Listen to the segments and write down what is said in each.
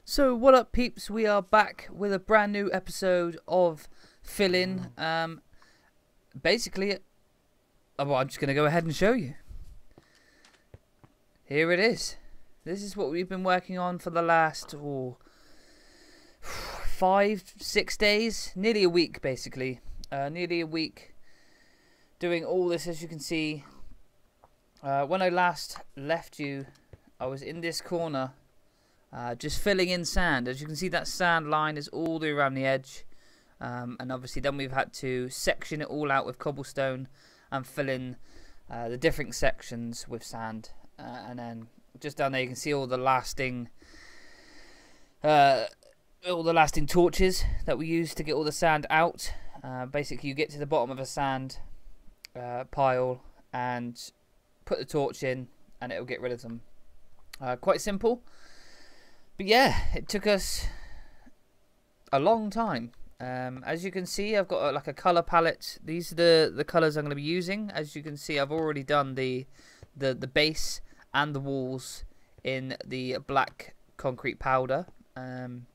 So what up, peeps? We are back with a brand new episode of Fill In. Basically, well, I'm just going to go ahead and show you. Here it is. This is what we've been working on for the last 5-6 days, nearly a week basically. Nearly a week doing all this. As you can see, when I last left you, I was in this corner just filling in sand. As you can see, that sand line is all the way around the edge, and obviously then we've had to section it all out with cobblestone and fill in the different sections with sand, and then just down there you can see all the lasting torches that we use to get all the sand out. Basically you get to the bottom of a sand pile and put the torch in and it'll get rid of them. Quite simple. But yeah, it took us a long time. As you can see, I've got like a colour palette. These are the colours I'm going to be using. As you can see, I've already done the base and the walls in the black concrete powder. And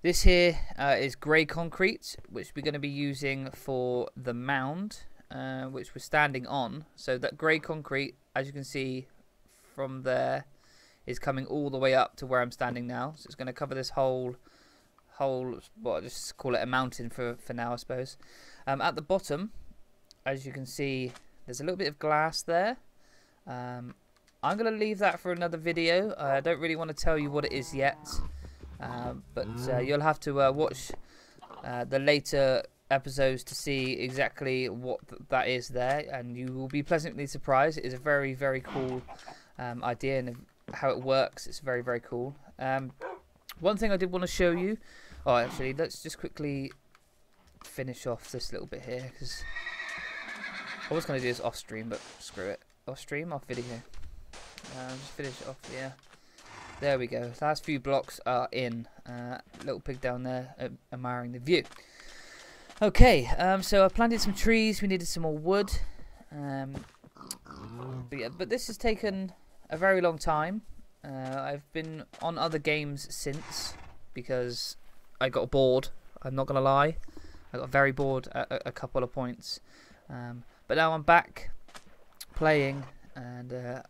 this here is grey concrete, which we're going to be using for the mound, which we're standing on. So that grey concrete, as you can see from there, is coming all the way up to where I'm standing now. So it's going to cover this whole, well, I'll just call it a mountain for now, I suppose. At the bottom, as you can see, there's a little bit of glass there. I'm going to leave that for another video. I don't really want to tell you what it is yet, but you'll have to watch the later episodes to see exactly what that is there, and you will be pleasantly surprised. It is a very, very cool idea, and how it works, it's very, very cool. One thing I did want to show you, actually, let's just quickly finish off this little bit here, because I was going to do this off stream, but screw it. Off stream, off video. Just finish it off here. There we go. Last few blocks are in. Little pig down there admiring the view. Okay, so I planted some trees. We needed some more wood. But this has taken a very long time. I've been on other games since because I got bored. I'm not gonna lie, I got very bored at a couple of points. But now I'm back playing and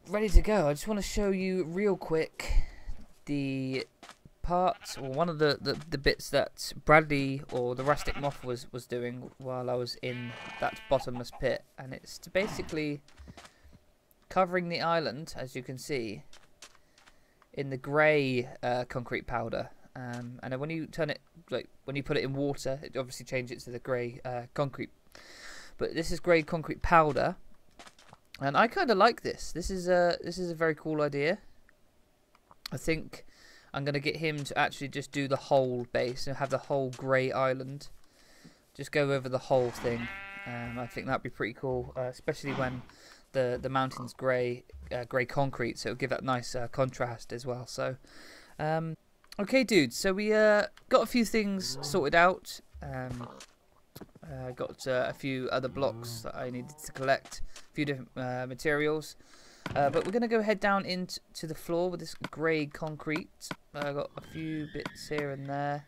ready to go. I just want to show you real quick the parts, or one of the bits that Bradley, or the rustic moth, was doing while I was in that bottomless pit, and it's basically covering the island, as you can see, in the grey concrete powder. And then when you turn it, like when you put it in water, it obviously changes it to the grey concrete. But this is grey concrete powder, and I kind of like this. This is a very cool idea. I think I'm going to get him to actually just do the whole base and have the whole grey island. Just go over the whole thing. I think that'd be pretty cool, especially when the mountain's grey concrete, so it'll give that nice contrast as well. So okay, dudes, so we got a few things sorted out. Got a few other blocks that I needed to collect, a few different materials, but we're going to go head down into the floor with this grey concrete. I got a few bits here and there.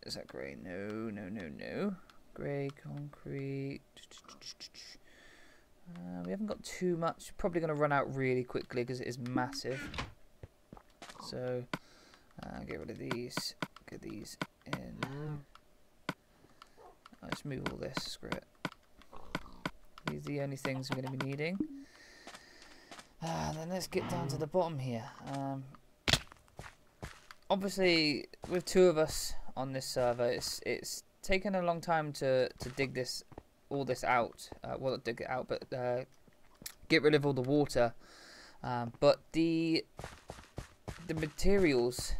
Is that grey? No. Grey concrete. We haven't got too much. Probably going to run out really quickly because it is massive. So get rid of these. Get these in. Let's move all this. Screw it. These are the only things I'm going to be needing. Then let's get down to the bottom here. Obviously, with two of us on this server, it's taken a long time to dig all this out. Well, not dig it out, but get rid of all the water. But the materials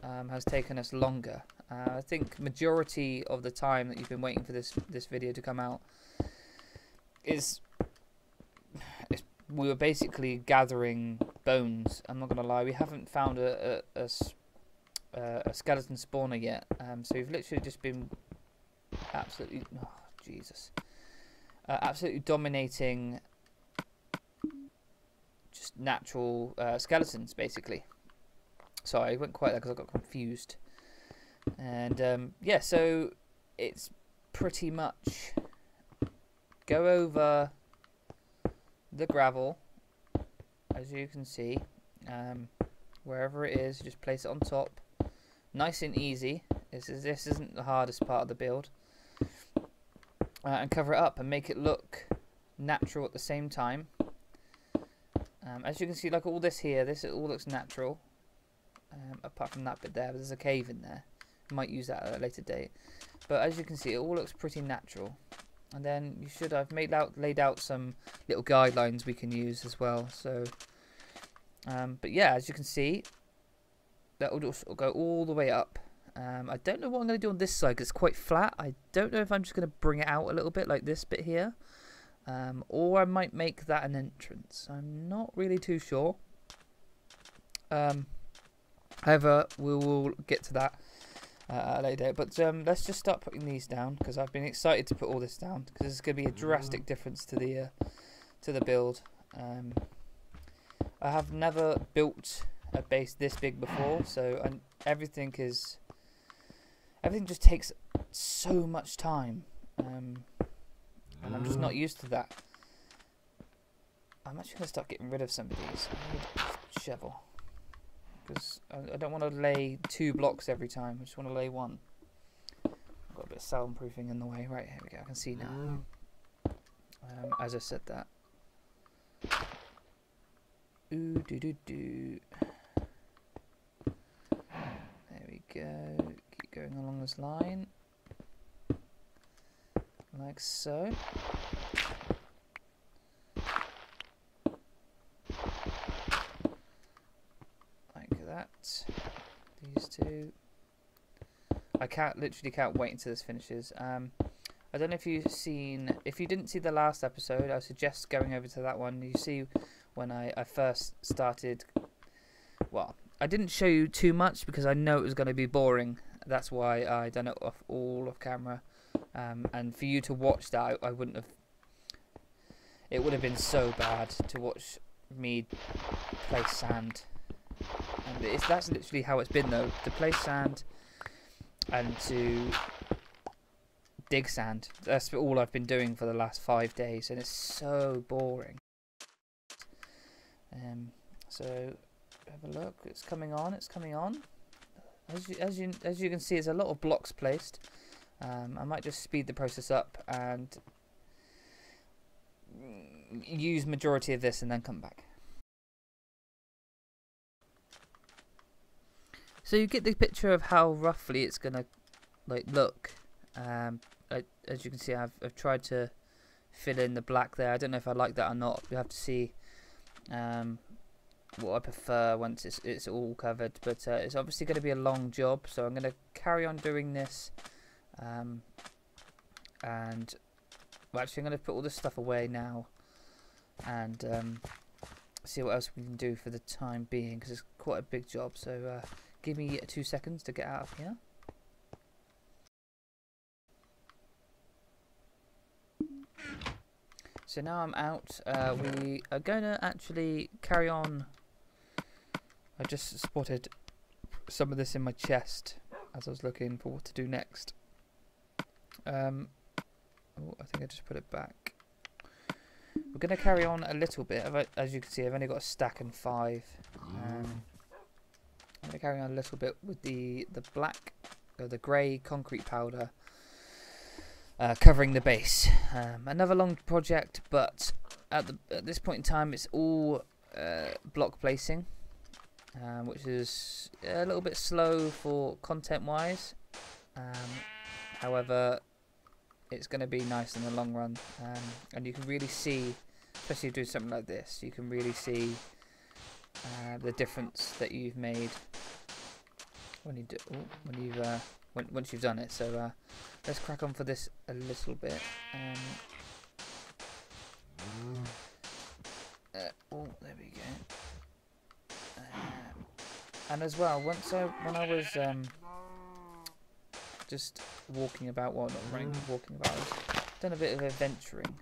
has taken us longer. I think majority of the time that you've been waiting for this video to come out is we were basically gathering bones. I'm not gonna lie, we haven't found a skeleton spawner yet. So we've literally just been absolutely absolutely dominating natural skeletons, basically. Sorry, I went quite there because I got confused. And yeah, so it's pretty much go over the gravel, as you can see, wherever it is, just place it on top, nice and easy. This isn't the hardest part of the build, and cover it up and make it look natural at the same time. As you can see, like all this here, this all looks natural, apart from that bit there. There's a cave in there. Might use that at a later date, but as you can see, it all looks pretty natural. And then I've laid out some little guidelines we can use as well. So, but yeah, as you can see, that will just go all the way up. I don't know what I'm going to do on this side because it's quite flat. I don't know if I'm just going to bring it out a little bit like this bit here, or I might make that an entrance. I'm not really too sure. However, we will get to that later. But let's just start putting these down because I've been excited to put all this down because it's going to be a drastic difference to the build. I have never built a base this big before, so everything just takes so much time, and I'm just not used to that. I'm actually going to start getting rid of some of these. I need a shovel because I don't want to lay 2 blocks every time. I just want to lay 1. I've got a bit of soundproofing in the way. Right, here we go. I can see now. As I said that. Ooh, do. There we go. Keep going along this line. Like so. Like that. These 2. I literally can't wait until this finishes. I don't know if if you didn't see the last episode, I suggest going over to that one. You see when I first started, well, I didn't show you too much because I know it was going to be boring. That's why I done it all off camera. And for you to watch that, I wouldn't have. It would have been so bad to watch me place sand. And that's literally how it's been though. To place sand and to dig sand. That's all I've been doing for the last 5 days, and it's so boring. So have a look. It's coming on. It's coming on. As you can see, there's a lot of blocks placed. I might just speed the process up and use majority of this and then come back. So you get the picture of how roughly it's gonna look. As you can see, I've tried to fill in the black there. I don't know if I like that or not. You have to see what I prefer once it's all covered. But it's obviously going to be a long job, so I'm going to carry on doing this. And well, actually, I'm going to put all this stuff away now and see what else we can do for the time being, because it's quite a big job. So give me 2 seconds to get out of here. So now I'm out. We are going to actually carry on. I just spotted some of this in my chest as I was looking for what to do next. Oh, I think I just put it back. We're going to carry on a little bit. As you can see, I've only got a stack and 5. I'm going to carry on a little bit with the black, or the grey concrete powder. Covering the base. Another long project, but at this point in time it's all block placing, which is a little bit slow for content wise. However, it's going to be nice in the long run, and you can really see, especially doing something like this, you can really see the difference that you've made when you do once you've done it. So let's crack on for this a little bit. Oh, there we go. And as well, when I was just walking about, well, not running, walking about, I've done a bit of adventuring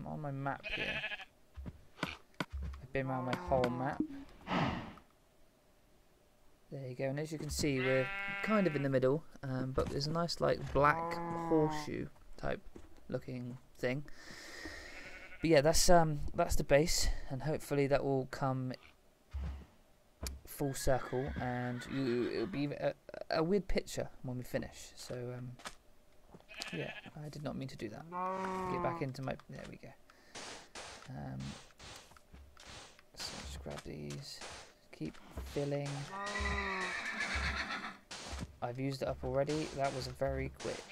on my map here. I been around my whole map. There you go, and as you can see, we're kind of in the middle, but there's a nice like black horseshoe type looking thing. But yeah, that's the base, and hopefully that will come full circle, and it'll be a weird picture when we finish. So yeah, I did not mean to do that. Get back into my, there we go. So just grab these, keep filling. I've used it up already. That was very quick.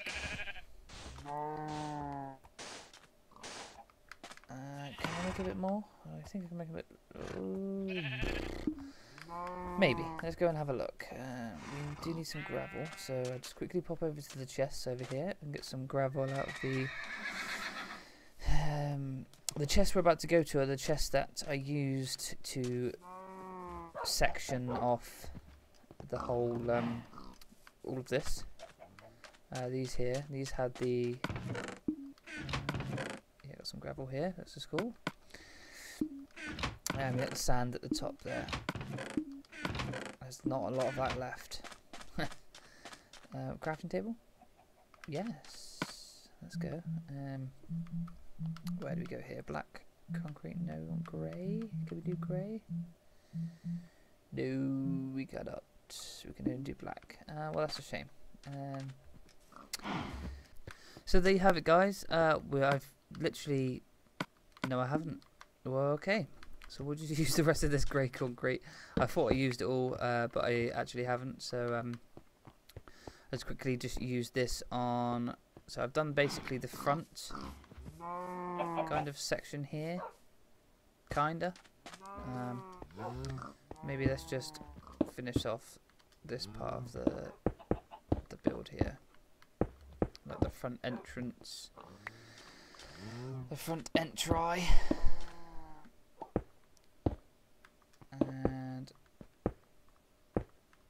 Can I make a bit more? I think I can make a bit. Maybe. Let's go and have a look. We do need some gravel, so I'll just quickly pop over to the chests over here and get some gravel out of the chests we're about to go to are the chests that I used to section off the whole, all of this. These here, these had the, yeah, got some gravel here, that's just cool. And we got the sand at the top there. There's not a lot of that left. Crafting table? Yes. Let's go. Where do we go here? Black concrete? No. Grey? Can we do grey? No, we cannot. We can only do black. Well, that's a shame. So there you have it, guys. I've literally... No, I haven't. Well, okay. So we'll just use the rest of this grey concrete. I thought I used it all, but I actually haven't. So let's quickly just use this on... So I've done basically the front kind of section here. Kinda. Maybe let's just finish off this part of the build here. Like the front entrance. The front entry. And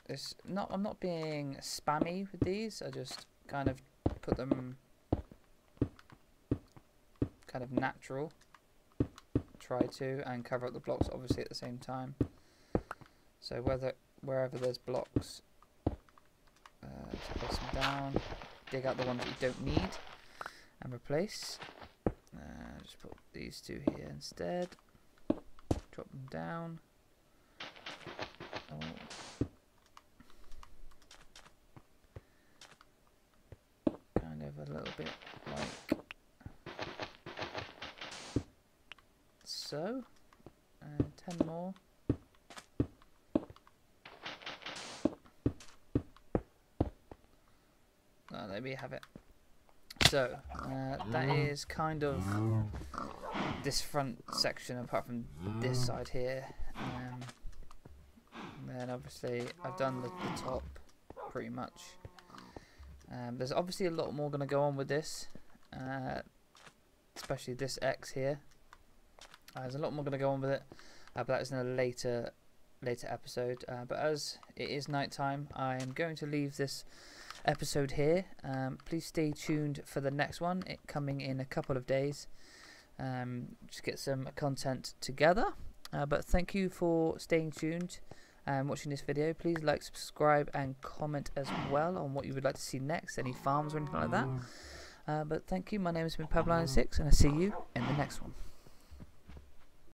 it's not, I'm not being spammy with these, I just kind of put them kind of natural, try to, and cover up the blocks obviously at the same time. So wherever there's blocks, just place them down, dig out the ones that you don't need and replace. Just put these two here instead, drop them down. Kind of a little bit like so, and 10 more. There we have it. So that is kind of this front section, apart from this side here. And then obviously I've done the top pretty much. There's obviously a lot more going to go on with this, especially this X here. There's a lot more going to go on with it, but that is in a later episode. But as it is night time, I am going to leave this episode here. Please stay tuned for the next one, it coming in a couple of days. Just get some content together. But thank you for staying tuned and watching this video. Please like, subscribe and comment as well on what you would like to see next, any farms or anything like that. But thank you. My name has been Pablo 96, and I'll see you in the next one.